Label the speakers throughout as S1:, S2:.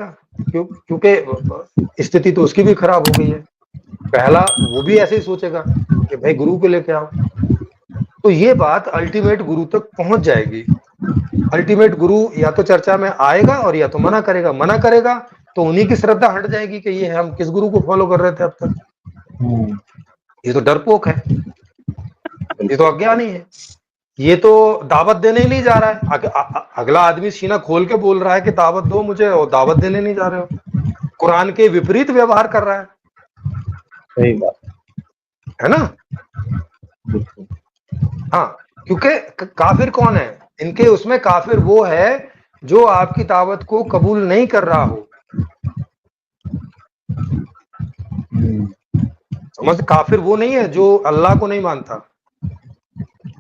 S1: जाएगा, क्योंकि स्थिति तो उसकी भी खराब हो गई है। पहला वो भी ऐसे ही सोचेगा कि भाई गुरु को लेके आओ, तो ये बात अल्टीमेट गुरु तक पहुंच जाएगी। अल्टीमेट गुरु या तो चर्चा में आएगा और या तो मना करेगा। मना करेगा तो उन्हीं की श्रद्धा हट जाएगी कि ये हम किस गुरु को फॉलो कर रहे थे अब तक, ये तो डरपोक है, ये तो अज्ञानी है, ये तो दावत देने ही नहीं जा रहा है। अगला आदमी सीना खोल के बोल रहा है कि दावत दो मुझे, और दावत देने नहीं जा रहे हो, कुरान के विपरीत व्यवहार कर रहा है।
S2: सही बात
S1: है ना। हाँ, क्योंकि काफिर कौन है इनके, उसमें काफिर वो है जो आपकी दावत को कबूल नहीं कर रहा हो। समझ, काफिर वो नहीं है जो अल्लाह को नहीं मानता।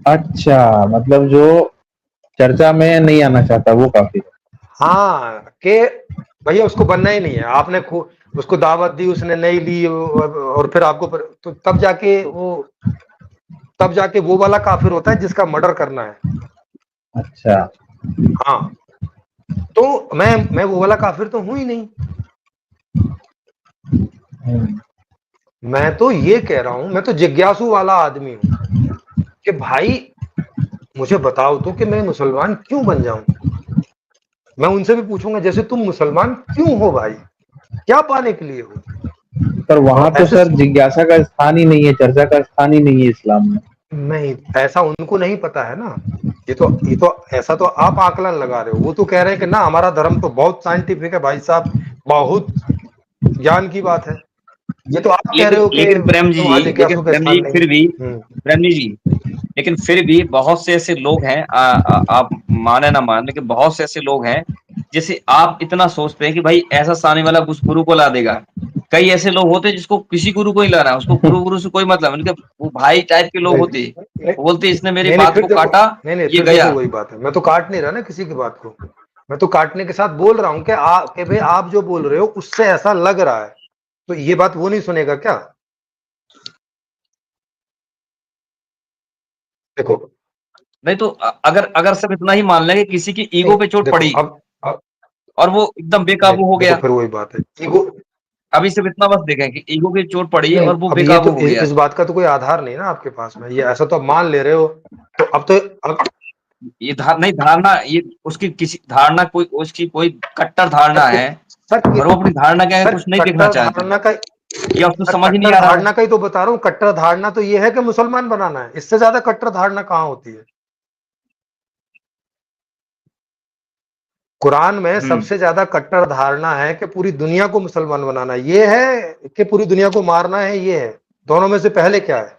S2: अच्छा, मतलब जो चर्चा में नहीं आना चाहता वो काफिर।
S1: हाँ, के भैया उसको बनना ही नहीं है, आपने उसको दावत दी, उसने नहीं ली, और फिर आपको तो तब जाके वो वाला काफिर होता है जिसका मर्डर करना है।
S2: अच्छा।
S1: हाँ, तो मैं वो वाला काफिर तो हूं ही नहीं। मैं तो ये कह रहा हूं, मैं तो जिज्ञासु वाला आदमी हूं कि भाई मुझे बताओ तो कि मैं मुसलमान क्यों बन जाऊं। मैं उनसे भी पूछूंगा जैसे तुम मुसलमान क्यों हो भाई, क्या पाने के लिए हो।
S2: पर वहां
S1: और
S2: तो
S1: ऐसे
S2: सर जिज्ञासा का स्थान ही नहीं है, चर्चा का स्थान ही नहीं है इस्लाम में।
S1: नहीं, ऐसा उनको नहीं पता है ना। ये तो ऐसा तो आप आकलन लगा रहे हो। वो तो कह रहे हैं कि ना हमारा धर्म तो बहुत साइंटिफिक है भाई साहब, बहुत ज्ञान की बात है। ये तो आप कह रहे
S3: लेकिन
S1: हो कि
S3: लेकिन
S1: वहां जिज्ञासु का स्थान नहीं
S3: फिर भी
S1: है।
S3: प्रेम जी, लेकिन फिर भी बहुत से ऐसे लोग हैं, आप माने ना माने, लेकिन बहुत से ऐसे लोग हैं जैसे आप इतना सोचते हैं कि भाई ऐसा सामने वाला उस गुरु को ला देगा। कई ऐसे लोग होते हैं जिसको किसी गुरु को ही लाना है, उसको गुरु से कोई मतलब, उनके वो भाई टाइप के लोग
S1: नहीं
S3: होते हैं।
S1: नहीं
S3: वो बोलते इसने मेरी
S1: नहीं नहीं,
S3: बात
S1: फिर
S3: को
S1: देखो,
S3: काटा,
S1: नहीं
S3: ये
S1: फिर
S3: गया।
S1: देखो वही बात है, मैं तो काट नहीं रहा ना किसी की बात को। मैं तो काटने के साथ बोल रहा हूं कि भाई आप जो बोल रहे हो उससे ऐसा लग रहा है, तो ये बात वो नहीं सुनेगा क्या। देखो,
S3: नहीं तो अगर अगर सब इतना ही मान लेंगे किसी की
S1: नहीं
S3: ईगो पे चोट
S1: देखो
S3: पड़ी
S1: अब
S3: और वो एकदम
S1: नहीं
S3: बेकाबू हो
S1: देखो,
S3: गया।
S1: फिर वही बात है, ईगो।
S3: अभी सिर्फ इतना बस देखें कि ईगो की चोट पड़ी
S1: नहीं,
S3: और वो
S1: अब ये
S3: बेकाबू
S1: तो
S3: हो गया।
S1: इस बात का तो कोई आधार नहीं ना आपके पास में, ये ऐसा तो आप मान ले रहे हो। तो अब
S3: ये नहीं धारणा, ये उसकी किसी धारणा, कोई उसकी कोई कट्टर धारणा
S1: सर
S3: है
S1: सर
S3: और वो अपनी धारणा के आगे
S1: सर
S3: कुछ नहीं देखना
S1: कट्टर
S3: चाहती,
S1: धारणा का,
S3: या उसको
S1: सर
S3: समझ ही नहीं
S1: कट्टर
S3: आ रहा है।
S1: धारणा का ही तो बता रहा हूँ। कट्टर धारणा तो ये है कि मुसलमान बनाना है, इससे ज्यादा कट्टर धारणा कहाँ होती है। कुरान में सबसे ज्यादा कट्टर धारणा है कि पूरी दुनिया को मुसलमान बनाना, ये है कि पूरी दुनिया को मारना है, ये है। दोनों में से पहले क्या है।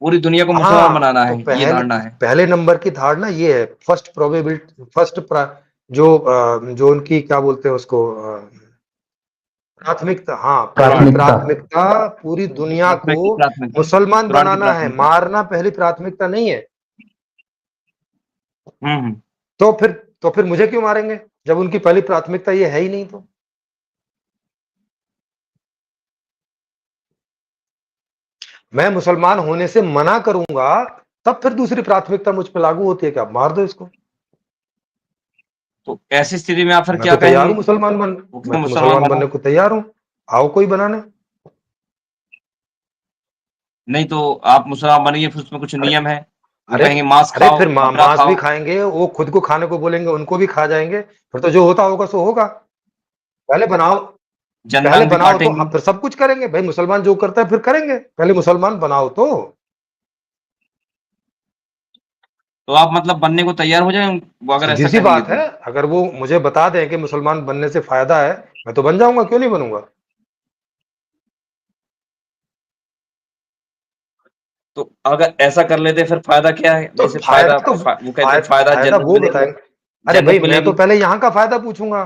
S3: पूरी दुनिया को मुसलमान
S1: हाँ,
S3: बनाना
S1: तो
S3: है, ये धारणा है।
S1: पहले नंबर की धारणा ये है। फर्स्ट प्रोबेबिलिटी, जो उनकी क्या बोलते हैं उसको, प्राथमिकता। हाँ, पहली
S2: प्राथमिकता।
S1: प्राथमिकता पूरी दुनिया को
S3: की प्राथमिकता,
S1: मुसलमान
S3: कुरान की
S1: बनाना है,
S3: प्राथमिकता।
S1: मारना पहली प्राथमिकता नहीं है।
S3: हम्म।
S1: तो फिर मुझे क्यों मारेंगे जब उनकी पहली प्राथमिकता ये है ही नहीं। तो मैं मुसलमान होने से मना करूंगा, तब फिर दूसरी प्राथमिकता मुझ पर लागू होती है कि आप मार दो इसको।
S3: तो ऐसी स्थिति में आप फिर
S1: मैं
S3: क्या
S1: तो तैयार
S3: कहेंगे?
S1: हूं मुसलमान बन
S3: वो
S1: मैं
S3: क्यों
S1: तो
S3: मुसलमान
S1: मुसलमान
S3: बना?
S1: बनने को तैयार हूं, आओ कोई बनाने।
S3: नहीं तो आप मुसलमान बनेंगे, फिर उसमें कुछ
S1: अरे
S3: नियम है। वो
S1: अरे
S3: कहेंगे मांस
S1: अरे
S3: खाओ,
S1: फिर
S3: बकरा
S1: मांस भी
S3: खाओ।
S1: खाएंगे, वो खुद को खाने को बोलेंगे, उनको भी खा जाएंगे। फिर तो जो होता होगा सो होगा। पहले बनाओ,
S3: जन्नत भी
S1: तो
S3: काटेंगे।
S1: हम फिर सब कुछ करेंगे भाई। मुसलमान जो करता है फिर करेंगे, पहले मुसलमान बनाओ तो।
S3: तो आप मतलब बनने को तैयार हो जाए, वो अगर
S1: सीधी
S3: ऐसा
S1: सी
S3: कहेंगे
S1: बात है,
S3: तो?
S1: अगर वो मुझे बता दें कि मुसलमान बनने से फायदा है, मैं तो बन जाऊंगा, क्यों नहीं बनूंगा।
S3: तो अगर ऐसा कर लेते फिर फायदा क्या है?
S1: तो
S3: जैसे फायदा,
S1: फायदा तो
S3: वो कहते हैं फायदा
S1: फायदा
S3: जन्नत
S1: वो
S3: मिलेगी।
S1: बताएंगे। अरे भाई,
S3: जन्नत
S1: मैं तो
S3: मिलेगी।
S1: पहले यहाँ का फायदा पूछूंगा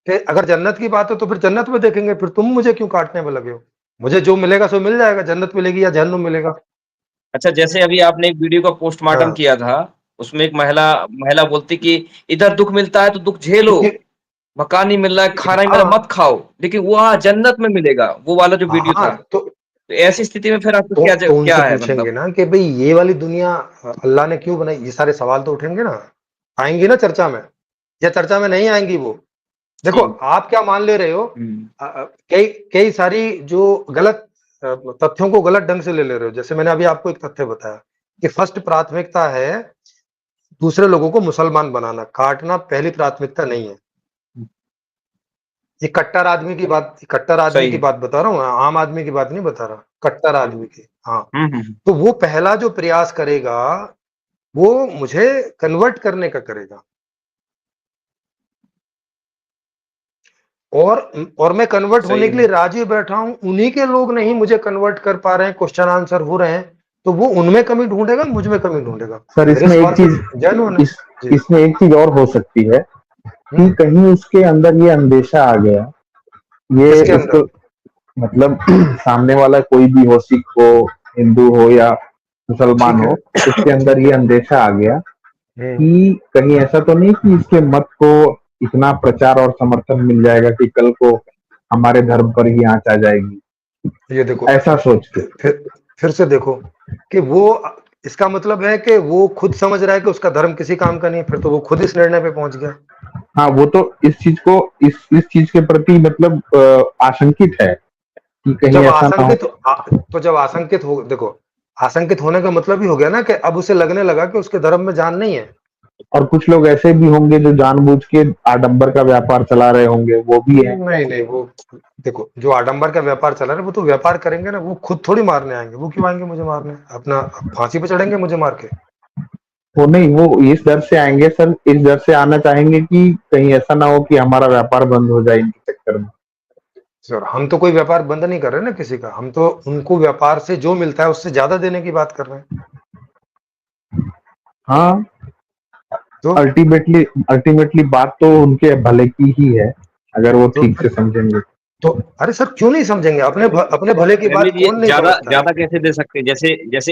S1: कि अगर जन्नत की बात है तो फिर जन्नत में देखेंगे। फिर तुम मुझे क्यों काटने में लगे हो। मुझे जो मिलेगा सो मिल जाएगा, जन्नत मिलेगी या जहन्नुम मिलेगा।
S3: अच्छा, जैसे अभी आपने एक वीडियो का पोस्टमार्टम
S1: हाँ,
S3: किया था, उसमें एक महिला महिला बोलती कि इधर दुख मिलता है तो दुख झेलो,
S1: क्योंकि
S3: मकान नहीं मिल रहा है, खाना नहीं मिल रहा, मत
S1: हाँ
S3: खाओ, लेकिन वो हाँ जन्नत में मिलेगा, वो वाला जो वीडियो
S1: हाँ
S3: था। तो ऐसी स्थिति में फिर आपको
S1: तो उनसे
S3: क्या है
S1: पूछेंगे
S3: मतलब?
S1: ना कि भाई ये वाली दुनिया अल्लाह ने क्यों बनाई, ये सारे सवाल तो उठेंगे ना, आएंगे ना चर्चा में। या चर्चा में नहीं आएंगी वो। देखो
S3: जी।
S1: आप क्या मान ले रहे हो,
S3: हम्म,
S1: कई कई सारी जो गलत तथ्यों को गलत ढंग से ले रहे हो। जैसे मैंने अभी आपको एक तथ्य बताया कि फर्स्ट प्राथमिकता है दूसरे लोगों को मुसलमान बनाना, काटना पहली प्राथमिकता नहीं है। ये कट्टर आदमी की बात, कट्टर आदमी
S3: सही
S1: की
S3: है।
S1: बात बता रहा हूँ, आम आदमी की बात नहीं बता रहा, कट्टर आदमी की। हाँ,
S3: हम्म।
S1: तो वो पहला जो प्रयास करेगा वो मुझे कन्वर्ट करने का करेगा, और मैं कन्वर्ट
S3: सही
S1: होने के
S3: है।
S1: लिए राजी बैठा हूं, उन्हीं के लोग नहीं मुझे कन्वर्ट कर पा रहे हैं, क्वेश्चन आंसर हो रहे हैं, तो वो उनमें कमी ढूंढेगा, मुझ में कमी ढूंढेगा।
S2: सर
S1: मेरे
S2: इसमें एक
S1: सवाल के
S2: चीज
S1: जेन्युइन है।
S2: इस
S1: जी।
S2: इसमें एक चीज और हो सकती है कि
S1: हम्म।
S2: कहीं उसके अंदर ये अंदेशा आ गया, ये
S1: किसके अंदर?
S2: उसको मतलब सामने वाला कोई भी हो, सिख हो, हिंदू हो या मुसलमान
S1: ठीक है।
S2: हो, उसके अंदर
S1: ठीक
S2: ये
S1: है।
S2: अंदेशा आ गया
S1: हम्म।
S2: कि कहीं ऐसा तो नहीं कि इसके मत को इतना प्रचार और समर्थन मिल जाएगा कि कल को हमारे धर्म पर ही आंच आ जाएगी,
S1: ये देखो,
S2: ऐसा सोच के।
S1: फिर से देखो कि वो, इसका मतलब है कि वो खुद समझ रहा है कि उसका धर्म किसी काम का नहीं, फिर तो वो खुद इस निर्णय पे पहुंच गया।
S2: हाँ, वो तो इस चीज को इस चीज के प्रति मतलब आशंकित है कि
S1: तो
S2: कहीं
S1: जब
S2: ऐसा ना हो।
S1: आशंकित तो जब आशंकित हो, देखो आशंकित होने का मतलब ही हो गया ना कि अब उसे लगने लगा कि उसके धर्म में जान नहीं है।
S2: और कुछ लोग ऐसे भी होंगे जो जानबूझ के आडंबर का व्यापार चला रहे होंगे, वो भी है।
S1: नहीं नहीं, वो देखो जो आडंबर का व्यापार चला रहा है वो तो व्यापार करेंगे ना, वो खुद थोड़ी मारने आएंगे, वो क्यों आएंगे मुझे मारने, अपना फांसी पे चढ़ेंगे मुझे मार के।
S2: वो नहीं, वो इस डर से आएंगे सर, इस डर से आना चाहेंगे कि कहीं ऐसा ना हो कि हमारा व्यापार बंद हो जाए इनके चक्कर में।
S1: सर हम तो कोई व्यापार बंद नहीं कर रहे ना किसी का, हम तो उनको व्यापार से जो मिलता है उससे ज्यादा देने की बात कर रहे हैं।
S2: हाँ,
S1: तो
S2: अल्टीमेटली अल्टीमेटली बात तो उनके भले की ही है, अगर वो
S1: तो
S2: ठीक से समझेंगे।
S1: तो अरे सर क्यों नहीं समझेंगे, अपने अपने भले की बात
S3: रवि जी,
S1: कौन नहीं
S3: ज्यादा
S1: समझता है।
S3: ज्यादा कैसे दे सकते हैं? जैसे जैसे